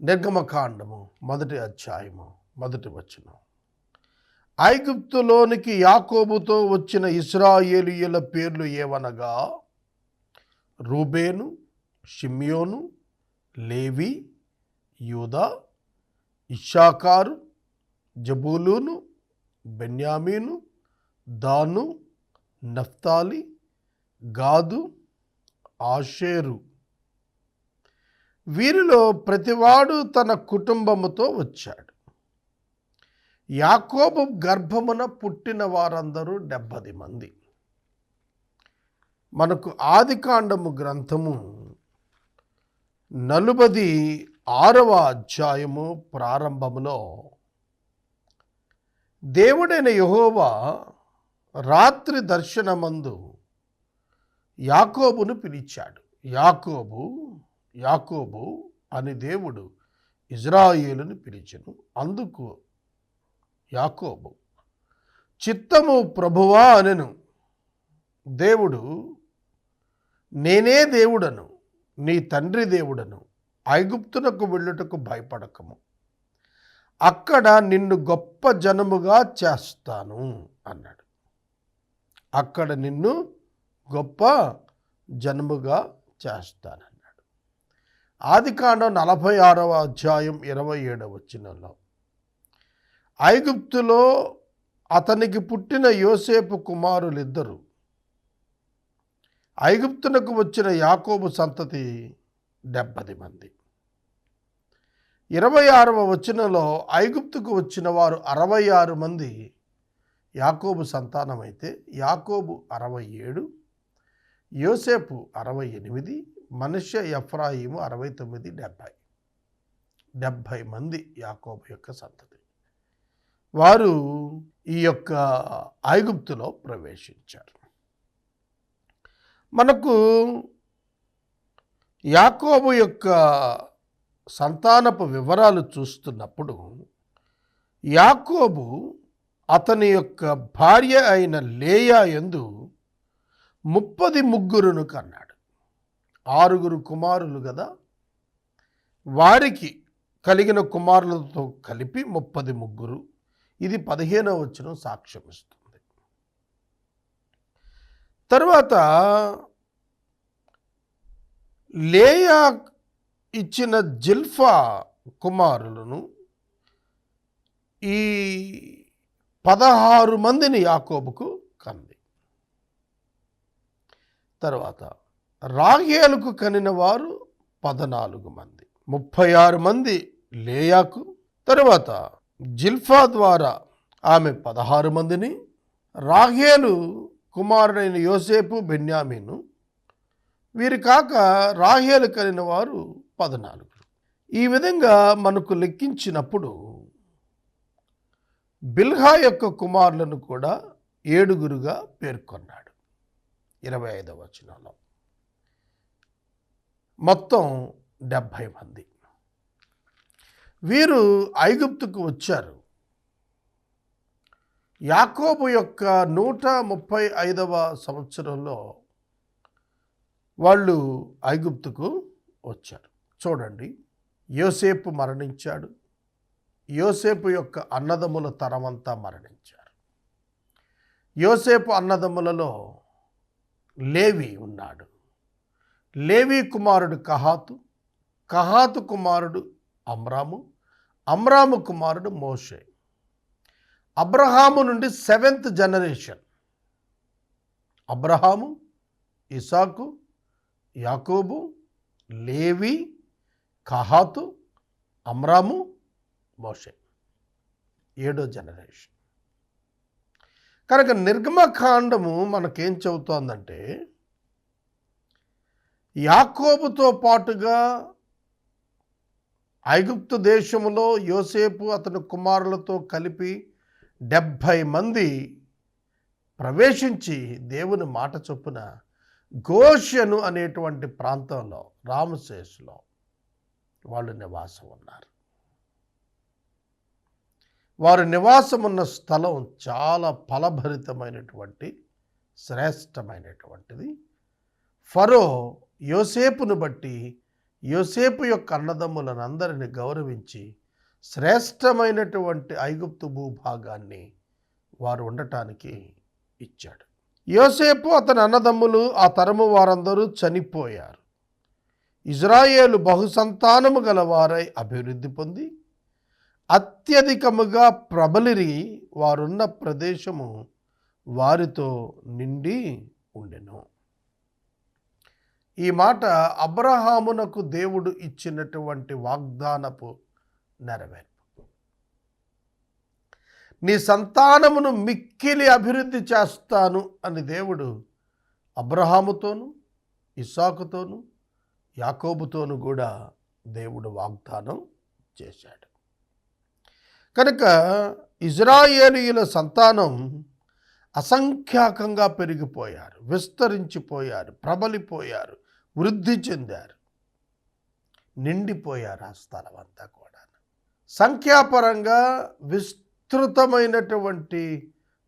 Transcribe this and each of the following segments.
నిర్గమకాండము 1వ అధ్యాయము 1వ వచనం. ఐగుప్తులోనికి యాకోబుతో వచ్చిన ఇశ్రాయేలీయుల పేర్లు ఏవనగా రూబేను, షిమ్యోను, లేవి, యూదా, ఇశ్శాఖారు, జబూలూను, బెన్యామీను, దాను, నఫ్తాలి, గాదు, ఆషేరు. వీరిలో ప్రతివాడు తన కుటుంబముతో వచ్చాడు. యాకోబు గర్భమున పుట్టిన వారందరూ 70 మంది. మనకు ఆదికాండము గ్రంథము 46వ అధ్యాయము ప్రారంభములో దేవుడైన యెహోవా రాత్రి దర్శనమందు యాకోబును పిలిచాడు. యాకోబు యాకోబు అని దేవుడు ఇజ్రాయేలును పిలిచెను. అందుకు యాకోబు చిత్తము ప్రభువా అనెను. దేవుడు, నేనే దేవుడను, నీ తండ్రి దేవుడను. ఐగుప్తునకు వెళ్ళుటకు భయపడకము, అక్కడ నిన్ను గొప్ప జనముగా చేస్తాను అన్నాడు. అక్కడ నిన్ను గొప్ప జనముగా చేస్తానన్నాడు. ఆదికాండం 46వ అధ్యాయం 27వ వచనంలో ఐగుప్తులో అతనికి పుట్టిన యోసేపు కుమారులిద్దరు ఐగుప్తునకు వచ్చిన యాకోబు సంతతి 70 మంది. 26వ వచనంలో ఐగుప్తుకు వచ్చిన వారు 66 మంది యాకోబు సంతానమైతే యాకోబు 67, యోసేపు 68, మనష్షే ఎఫ్రాయిము 69, 70 మంది యాకోబు యొక్క సంతతి. వారు ఈ యొక్క ఐగుప్తులో ప్రవేశించారు. మనకు యాకోబు యొక్క సంతానపు వివరాలు చూస్తున్నప్పుడు యాకోబు అతని యొక్క భార్య అయిన లేయా యందు 33 కన్నాడు. 6 కుమారులు కదా, వారికి కలిగిన కుమారులతో కలిపి 33. ఇది 15వ వచనం సాక్ష్యం ఇస్తుంది. తరువాత లేయా ఇచ్చిన జిల్ఫా కుమారులను ఈ 16 మందిని యాకోబుకు కంది. తర్వాత రాహేలుకు కనిన వారు 14 మంది, 36 మంది లేయాకు. తరువాత జిల్ఫా ద్వారా ఆమె 16 మందిని, రాహేలు కుమారుడైన యోసేపు, బెన్యామీను, వీరి కాక రాహేలు కనిన వారు 14. ఈ విధంగా మనకు లెక్కించినప్పుడు బిల్హా యొక్క కుమారులను కూడా 7గా పేర్కొన్నాడు 25వ వచనంలో. మొత్తం 70 మంది. వీరు ఐగుప్తుకు వచ్చారు. యాకోబు యొక్క 135వ సంవత్సరంలో వాళ్ళు ఐగుప్తుకు వచ్చారు. చూడండి, యోసేపు మరణించాడు. యోసేపు యొక్క అన్నదమ్ముల తరమంతా మరణించారు. యోసేపు అన్నదమ్ములలో లేవి ఉన్నాడు. లేవి కుమారుడు కహాతు, కహాతు కుమారుడు అమ్రాము, అమ్రాము కుమారుడు మోషే. అబ్రహాము నుండి 7th జనరేషన్ అబ్రహాము, ఇసాకు, యాకోబు, లేవి, కహాతు, అమ్రాము, మోషే 7వ జనరేషన్. కనుక నిర్గమకాండము మనకేం చెబుతోందంటే యాకోబుతో పాటుగా ఐగుప్తు దేశములో యోసేపు అతని కుమారులతో కలిపి 70 మంది ప్రవేశించి దేవుని మాట చొప్పున గోషెను అనేటువంటి ప్రాంతంలో, రామసేసులో వాళ్ళు నివాసం ఉన్నారు. వారు నివాసం ఉన్న స్థలం చాలా ఫలభరితమైనటువంటి శ్రేష్టమైనటువంటిది. ఫరో యోసేపును బట్టి యోసేపు యొక్క అన్నదమ్ములను అందరిని గౌరవించి శ్రేష్టమైనటువంటి ఐగుప్తు భూభాగాన్ని వారు ఉండటానికి ఇచ్చాడు. యోసేపు అతని అన్నదమ్ములు ఆ తరము వారందరూ చనిపోయారు. ఇజ్రాయేలు బహుసంతానము గలవారై అభివృద్ధి పొంది అత్యధికముగా ప్రబలిరి, వారున్న ప్రదేశము వారితో నిండి ఉండెను. ఈ మాట అబ్రహామునకు దేవుడు ఇచ్చినటువంటి వాగ్దానపు నెరవేర్పు. నీ సంతానమును మిక్కిలి అభివృద్ధి చేస్తాను అని దేవుడు అబ్రహాముతోను, ఇస్సాకుతోను, యాకోబుతోను కూడా దేవుడు వాగ్దానం చేశాడు. కనుక ఇజ్రాయేలీయుల సంతానం అసంఖ్యాకంగా పెరిగిపోయారు, విస్తరించిపోయారు, ప్రబలిపోయారు, వృద్ధి చెందారు, నిండిపోయారు. ఆ స్థలం అంతా కూడా సంఖ్యాపరంగా విస్తృతమైనటువంటి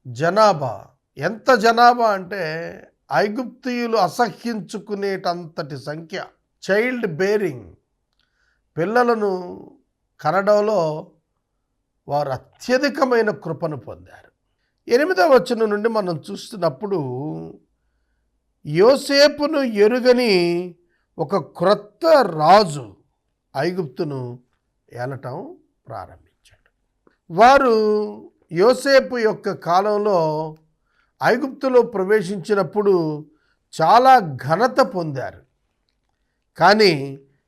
జనాభా. ఎంత జనాభా అంటే ఐగుప్తీయులు అసహ్యించుకునేటంతటి సంఖ్య. చైల్డ్ బేరింగ్, పిల్లలను కనడంలో వారు అత్యధికమైన కృపను పొందారు. 8వ వచనం నుండి మనం చూస్తున్నప్పుడు యోసేపును ఎరుగని ఒక క్రొత్త రాజు ఐగుప్తును ఏలటం ప్రారంభించాడు. వారు యోసేపు యొక్క కాలంలో ఐగుప్తులో ప్రవేశించినప్పుడు చాలా ఘనత పొందారు. కానీ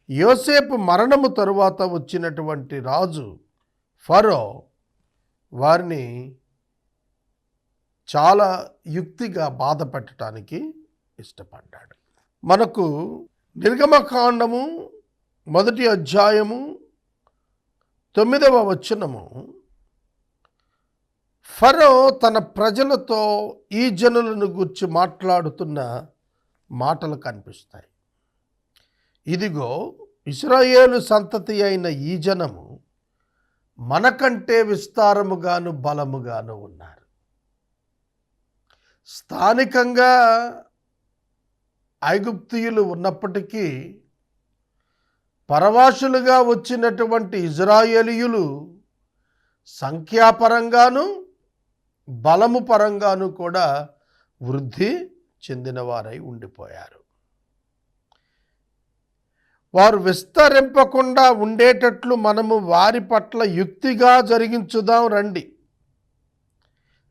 యోసేపు మరణము తరువాత వచ్చినటువంటి రాజు ఫరో వారిని చాలా యుక్తిగా బాధ పెట్టడానికి ఇష్టపడ్డాడు. మనకు నిర్గమకాండము 1వ అధ్యాయము 9వ వచనము ఫరో తన ప్రజలతో ఈ జనులను గూర్చి మాట్లాడుతున్న మాటలు కనిపిస్తాయి. ఇదిగో, ఇశ్రాయేలు సంతతి అయిన ఈ జనము మనకంటే విస్తారముగాను బలముగాను ఉన్నారు. స్థానికంగా ఐగుప్తీయులు ఉన్నప్పటికీ పరవాసులుగా వచ్చినటువంటి ఇజ్రాయేలీయులు సంఖ్యాపరంగాను బలము పరంగాను కూడా వృద్ధి చెందినవారై ఉండిపోయారు. వారు విస్తరింపకుండా ఉండేటట్లు మనము వారి పట్ల యుక్తిగా జరిగించుదాం రండి.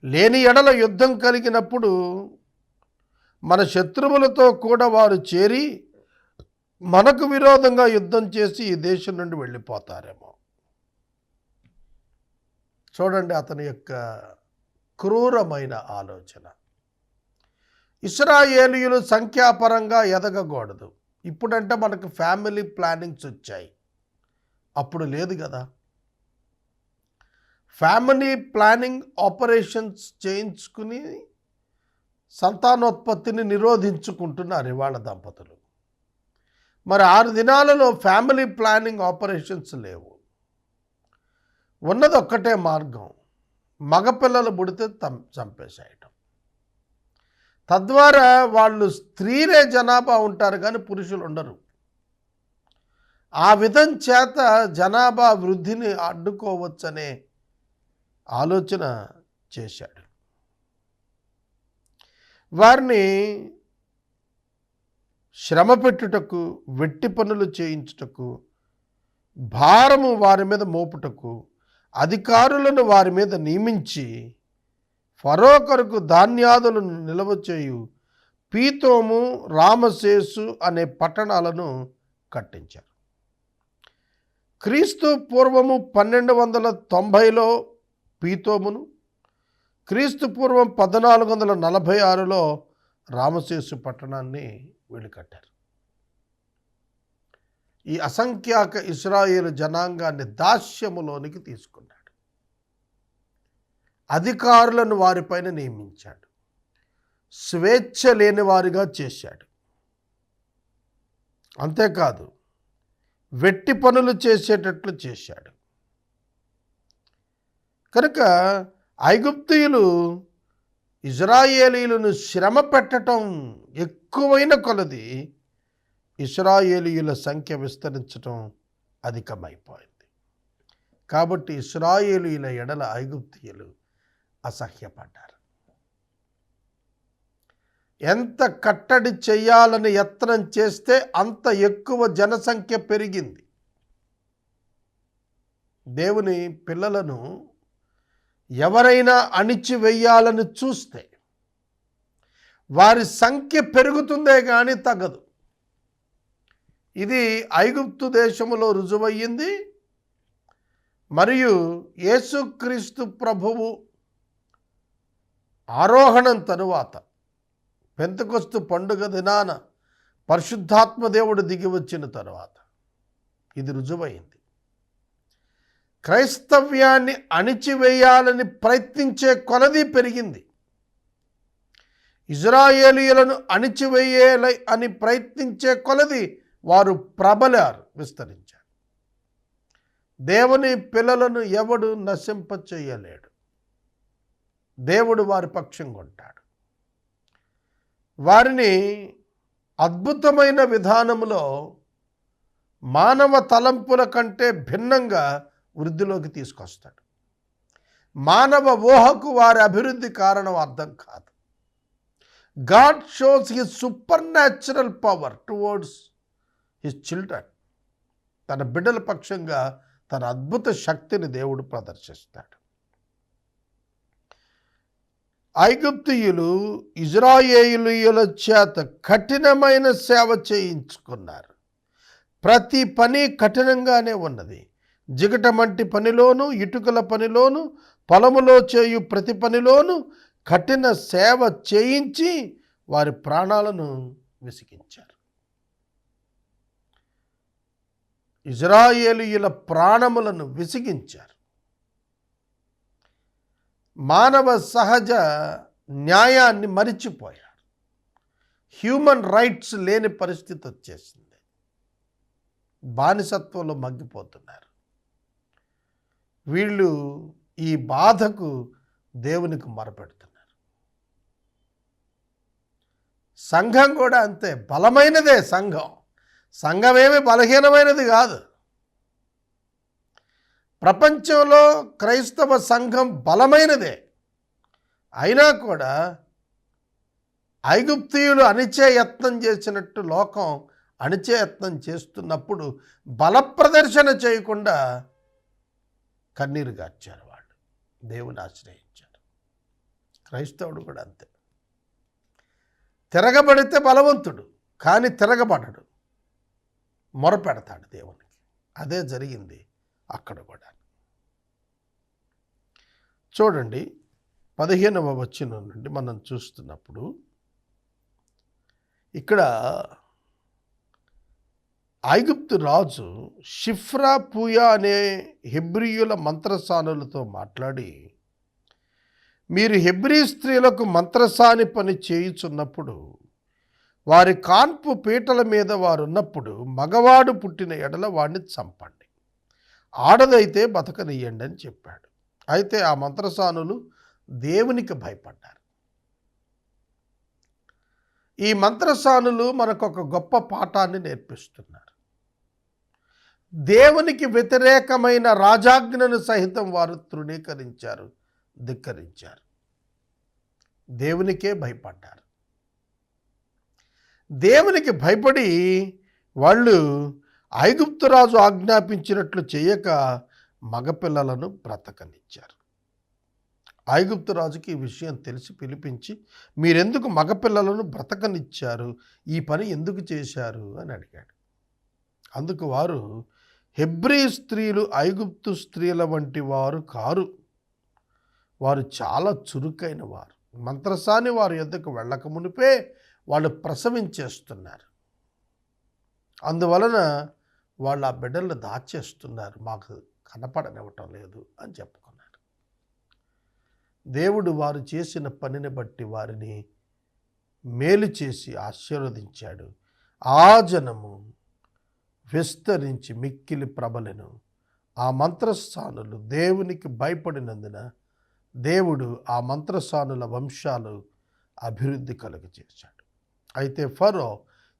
లేని ఎడల యుద్ధం కలిగినప్పుడు మన శత్రువులతో కూడా వారు చేరి మనకు విరోధంగా యుద్ధం చేసి ఈ దేశం నుండి వెళ్ళిపోతారేమో. చూడండి అతని యొక్క క్రూరమైన ఆలోచన. ఇశ్రాయేలీయులు సంఖ్యాపరంగా ఎదగకూడదు. ఇప్పుడంటే మనకు ఫ్యామిలీ ప్లానింగ్స్ వచ్చాయి, అప్పుడు లేదు కదా. ఫ్యామిలీ ప్లానింగ్ ఆపరేషన్స్ చేయించుకుని సంతానోత్పత్తిని నిరోధించుకుంటున్నారు ఇవాళ దంపతులు. మరి 6 దినాలలో ఫ్యామిలీ ప్లానింగ్ ఆపరేషన్స్ లేవు. ఉన్నది ఒక్కటే మార్గం, మగపిల్లలు పుడితే చంపేసేయటం. తద్వారా వాళ్ళు స్త్రీలే జనాభా ఉంటారు కానీ పురుషులు ఉండరు. ఆ విధం చేత జనాభా వృద్ధిని అడ్డుకోవచ్చనే ఆలోచన చేశాడు. వారిని శ్రమ పెట్టుటకు, వెట్టి పనులు చేయించుటకు, భారము వారి మీద మోపుటకు అధికారులను వారి మీద నియమించి ఫరో కొరకు ధాన్యాదులను నిల్వ చేయు పీతోము, రామసేసు అనే పట్టణాలను కట్టించారు. క్రీస్తు పూర్వము 1290లో పీతోమును, క్రీస్తు పూర్వం 1446లో రామసేసు పట్టణాన్ని వీళ్ళు కట్టారు. ఈ అసంఖ్యాక ఇశ్రాయేలు జనాంగాన్ని దాస్యములోనికి తీసుకున్నాడు. అధికారులను వారిపైన నియమించాడు. స్వేచ్ఛ లేని వారిగా చేశాడు. అంతేకాదు వెట్టి పనులు చేసేటట్లు చేశాడు. కనుక ఐగుప్తీయులు ఇజ్రాయేలీలను శ్రమ పెట్టడం ఎక్కువైన కొలది ఇశ్రాయేలీయుల సంఖ్య విస్తరించడం అధికమైపోయింది. కాబట్టి ఇశ్రాయేలీయుల ఎడల ఐగుప్తీయులు అసహ్యపడ్డారు. ఎంత కట్టడి చేయాలని యత్నం చేస్తే అంత ఎక్కువ జనసంఖ్య పెరిగింది. దేవుని పిల్లలను ఎవరైనా అణిచివేయాలని చూస్తే వారి సంఖ్య పెరుగుతుందే కానీ తగ్గదు. ఇది ఐగుప్తు దేశములో రుజువయ్యింది. మరియు యేసుక్రీస్తు ప్రభువు ఆరోహణం తరువాత పెంతెకొస్తు పండుగ దినాన పరిశుద్ధాత్మ దేవుడు దిగి వచ్చిన తరువాత ఇది రుజువైంది. క్రైస్తవ్యాన్ని అణిచివేయాలని ప్రయత్నించే కొలది పెరిగింది. ఇజ్రాయేలీయులను అణిచివేయాలి అని ప్రయత్నించే కొలది వారు ప్రబలారు, విస్తరించారు. దేవుని పిల్లలను ఎవడు నశింపచేయలేడు. దేవుడు వారి పక్షంగా ఉంటాడు. వారిని అద్భుతమైన విధానములో మానవ తలంపుల కంటే భిన్నంగా వృద్ధిలోకి తీసుకొస్తాడు. మానవ ఊహకు వారి అభివృద్ధి కారణం అర్థం కాదు. God shows his super natural power towards his children. తన బిడ్డల పక్షంగా తన అద్భుత శక్తిని దేవుడు ప్రదర్శిస్తాడు. ఐగుప్తీయులు ఇజ్రాయేలీయుల చేత కఠినమైన సేవ చేయించుకున్నారు. ప్రతి పని కఠినంగానే ఉన్నది. జిగటమంటి పనిలోను, ఇటుకల పనిలోను, పొలములో చేయు ప్రతి పనిలోను కఠిన సేవ చేయించి వారి ప్రాణాలను విసిగించారు. ఇజ్రాయేలీయుల ప్రాణములను విసిగించారు. మానవ సహజ న్యాయాన్ని మరిచిపోయారు. హ్యూమన్ రైట్స్ లేని పరిస్థితి వచ్చేసింది. బానిసత్వంలో మగ్గిపోతున్నారు. వీళ్ళు ఈ బాధకు దేవునికి మొరపెడుతున్నారు. సంఘం కూడా అంతే, బలమైనదే సంఘం. సంఘమేమి బలహీనమైనది కాదు. ప్రపంచంలో క్రైస్తవ సంఘం బలమైనదే. అయినా కూడా ఐగుప్తీయులు అణిచే యత్నం చేసినట్టు లోకం అణిచే యత్నం చేస్తున్నప్పుడు బల ప్రదర్శన చేయకుండా కన్నీరు గార్చారు. వాళ్ళు దేవుని ఆశ్రయించారు. క్రైస్తవుడు కూడా అంతే. తిరగబడితే బలవంతుడు, కానీ తిరగబడడు, మొరపెడతాడు దేవునికి. అదే జరిగింది అక్కడ కూడా. చూడండి, 15వ వచనం నుండి మనం చూస్తున్నప్పుడు ఇక్కడ ఐగుప్తు రాజు షిఫ్రా పూయా అనే హెబ్రీయుల మంత్రసానులతో మాట్లాడి, మీరు హెబ్రీ స్త్రీలకు మంత్రసాని పని చేయుచున్నప్పుడు వారి కాన్పు పీటల మీద వారున్నప్పుడు మగవాడు పుట్టిన ఎడల వాడిని చంపండి, ఆడదైతే బతకనియ్యండి అని చెప్పాడు. అయితే ఆ మంత్రసానులు దేవునికి భయపడ్డారు. ఈ మంత్రసానులు మనకు ఒక గొప్ప పాఠాన్ని నేర్పిస్తున్నారు. దేవునికి వ్యతిరేకమైన రాజాజ్ఞను సహితం వారు తృణీకరించారు, ధిక్కరించారు. దేవునికే భయపడ్డారు. దేవునికి భయపడి వాళ్ళు ఐగుప్తు రాజు ఆజ్ఞాపించినట్లు చేయక మగపిల్లలను బ్రతకనిచ్చారు. ఐగుప్తు రాజుకి ఈ విషయం తెలిసి పిలిపించి, మీరెందుకు మగపిల్లలను బ్రతకనిచ్చారు, ఈ పని ఎందుకు చేశారు అని అడిగాడు. అందుకు వారు, హెబ్రీ స్త్రీలు ఐగుప్తు స్త్రీల వంటి వారు కారు, వారు చాలా చురుకైన వారు. మంత్రసాని వారి యొద్దకు వెళ్ళక మునిపే వాళ్ళు ప్రసవించేస్తున్నారు. అందువలన వాళ్ళు ఆ బిడ్డలను దాచేస్తున్నారు, మాకు కనపడనివ్వటం లేదు అని చెప్పుకున్నారు. దేవుడు వారు చేసిన పనిని బట్టి వారిని మేలు చేసి ఆశీర్వదించాడు. ఆ జనము విస్తరించి మిక్కిలి ప్రబలెను. ఆ మంత్రస్థానులు దేవునికి భయపడినందున దేవుడు ఆ మంత్రస్థానుల వంశాలు అభివృద్ధి కలుగజేశాడు. అయితే ఫరో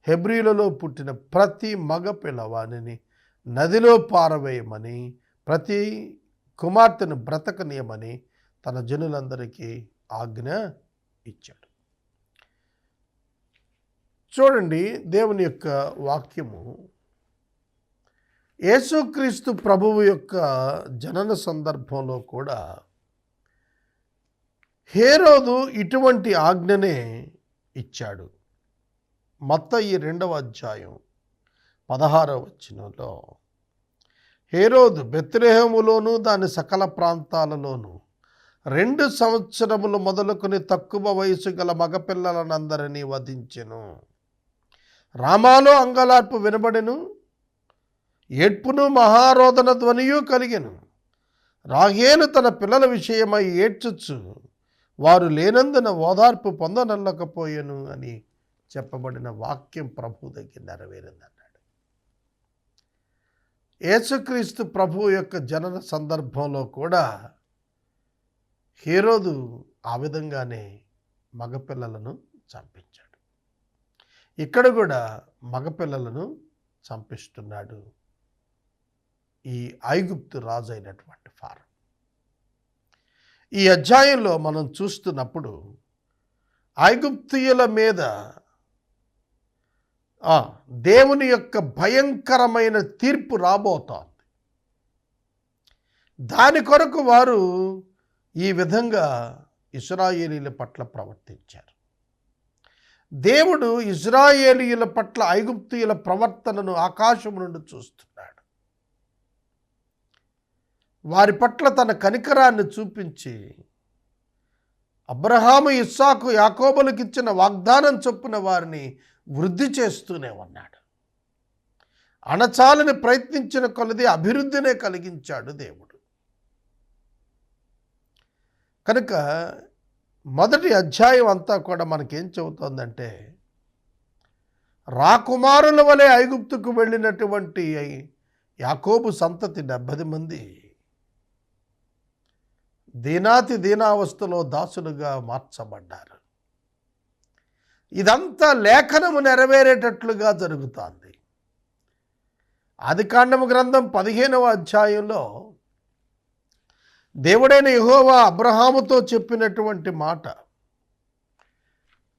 హెబ్రీలలో పుట్టిన ప్రతి మగ పిల్లవానిని నదిలో పారవేయమని, ప్రతి కుమార్తెను బ్రతకనీయమని తన జనులందరికీ ఆజ్ఞ ఇచ్చాడు. చూడండి, దేవుని యొక్క వాక్యము యేసుక్రీస్తు ప్రభువు యొక్క జనన సందర్భంలో కూడా హేరోదు ఇటువంటి ఆజ్ఞనే ఇచ్చాడు. మత్తయి 2వ అధ్యాయం 16వ వచనంలో, హేరోదు బెత్లెహేములోను దాని సకల ప్రాంతాలలోనూ 2 సంవత్సరములు మొదలుకొని తక్కువ వయసు గల మగపిల్లలనందరినీ వధించెను. రామాలో అంగలార్పు వినబడెను, ఏడ్పును మహారోదన ధ్వనియు కలిగెను. రాహేలు తన పిల్లల విషయమై ఏడ్చుచు వారు లేనందున ఓదార్పు పొందనల్లకపోయెను అని చెప్పబడిన వాక్యం ప్రభు దగ్గర నెరవేరిందన్నాడు. యేసుక్రీస్తు ప్రభు యొక్క జనన సందర్భంలో కూడా హేరోదు ఆ విధంగానే మగపిల్లలను చంపించాడు. ఇక్కడ కూడా మగపిల్లలను చంపిస్తున్నాడు ఈ ఐగుప్తు రాజు అయినటువంటి ఫారో. ఈ అధ్యాయంలో మనం చూస్తున్నప్పుడు ఐగుప్తీయుల మీద దేవుని యొక్క భయంకరమైన తీర్పు రాబోతోంది. దాని కొరకు వారు ఈ విధంగా ఇశ్రాయేలీల పట్ల ప్రవర్తించారు. దేవుడు ఇశ్రాయేలీయుల పట్ల ఐగుప్తీయుల ప్రవర్తనను ఆకాశం నుండి చూస్తున్నాడు. వారి పట్ల తన కనికరాన్ని చూపించి అబ్రహాము, ఇస్సాకు, యాకోబులకు ఇచ్చిన వాగ్దానం చొప్పున వారిని వృద్ధి చేస్తూనే ఉన్నాడు. అణచాలని ప్రయత్నించిన కొలది అభివృద్ధినే కలిగించాడు దేవుడు. కనుక మొదటి అధ్యాయం అంతా కూడా మనకేం చెబుతోందంటే, రాకుమారుల వలె ఐగుప్తుకు వెళ్ళినటువంటి యాకోబు సంతతి 70 మంది దీనాతి దీనావస్థలో దాసులుగా మార్చబడ్డారు. ఇదంతా లేఖనము నెరవేరేటట్లుగా జరుగుతోంది. ఆదికాండము గ్రంథం 15వ అధ్యాయంలో దేవుడైన యెహోవా అబ్రహాముతో చెప్పినటువంటి మాట,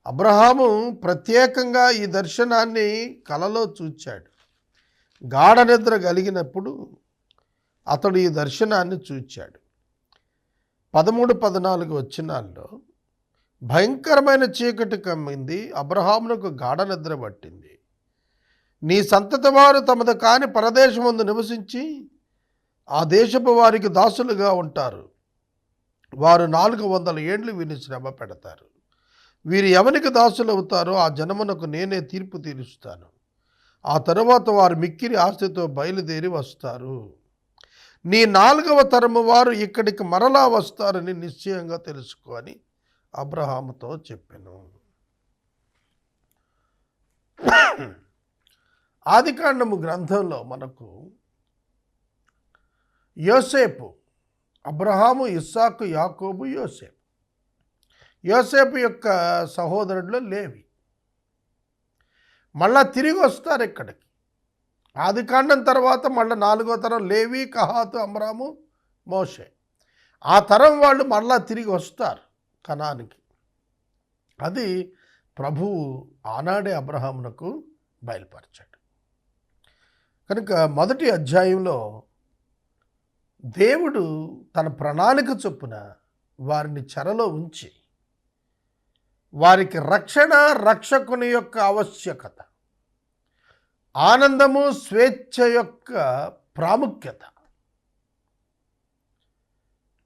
అబ్రహాము ప్రత్యేకంగా ఈ దర్శనాన్ని కలలో చూచాడు. గాఢ నిద్ర కలిగినప్పుడు అతడు ఈ దర్శనాన్ని చూచాడు. 13-14 వచనాల్లో, భయంకరమైన చీకటి కమ్మింది, అబ్రహామునకు గాఢ నిద్ర పట్టింది. నీ సంతతి వారు తమది కాని పరదేశమందు నివసించి ఆ దేశపు వారికి దాసులుగా ఉంటారు. వారు 400 ఏండ్లు వీరిని శ్రమ పెడతారు. వీరు ఎవరికి దాసులు అవుతారో ఆ జనమునకు నేనే తీర్పు తీరుస్తాను. ఆ తరువాత వారు మిక్కిరి ఆస్తితో బయలుదేరి వస్తారు. నీ 4వ తరము వారు ఇక్కడికి మరలా వస్తారని నిశ్చయంగా తెలుసుకో అని అబ్రహాముతో చెప్పెను. ఆదికాండము గ్రంథంలో మనకు యోసేపు, అబ్రహాము, ఇస్సాకు, యాకోబు, యోసేపు. యోసేపు యొక్క సహోదరుడు లేవి మళ్ళా తిరిగి వస్తారు ఇక్కడికి. ఆదికాండం తర్వాత మళ్ళీ 4వ తరం లేవి, కహాతు, అమ్రాము, మోషే. ఆ తరం వాళ్ళు మళ్ళా తిరిగి వస్తారు కనానికి. అది ప్రభువు ఆనాడే అబ్రహామునకు బయలుపరిచాడు. కనుక మొదటి అధ్యాయంలో దేవుడు తన ప్రణాళిక చొప్పున వారిని చెరలో ఉంచి వారికి రక్షణ, రక్షకుని యొక్క ఆవశ్యకత, ఆనందము, స్వేచ్ఛ యొక్క ప్రాముఖ్యత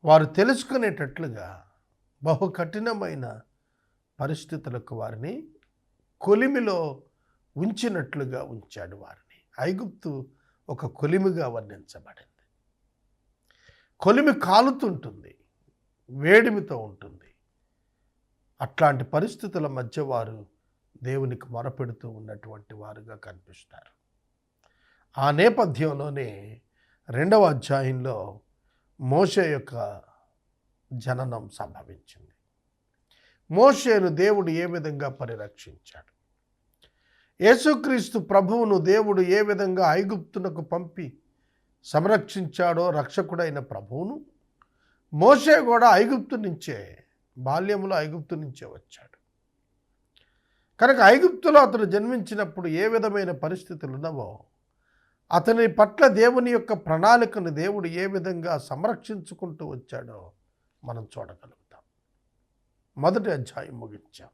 వారు తెలుసుకునేటట్లుగా బహు కఠినమైన పరిస్థితులకు వారిని కొలిమిలో ఉంచినట్లుగా ఉంచాడు. వారిని ఐగుప్తు ఒక కొలిమిగా వర్ణించబడింది. కొలిమి కాలుతుంటుంది, వేడిమితో ఉంటుంది. అట్లాంటి పరిస్థితుల మధ్య వారు దేవునికి మొరపెడుతూ ఉన్నటువంటి వారుగా కనిపిస్తారు. ఆ నేపథ్యంలోనే 2వ అధ్యాయంలో మోషే యొక్క జననం సంభవించింది. మోషేను దేవుడు ఏ విధంగా పరిరక్షించాడు, యేసుక్రీస్తు ప్రభువును దేవుడు ఏ విధంగా ఐగుప్తునకు పంపి సంరక్షించాడో రక్షకుడైన ప్రభువును, మోషే కూడా ఐగుప్తు నుంచే, బాల్యములో ఐగుప్తు నుంచే వచ్చాడు. కనుక ఐగుప్తులో అతను జన్మించినప్పుడు ఏ విధమైన పరిస్థితులు ఉన్నావో, అతని పట్ల దేవుని యొక్క ప్రణాళికను దేవుడు ఏ విధంగా సంరక్షించుకుంటూ వచ్చాడో మనం చూడగలుగుతాం. మొదటి అధ్యాయం ముగించాం.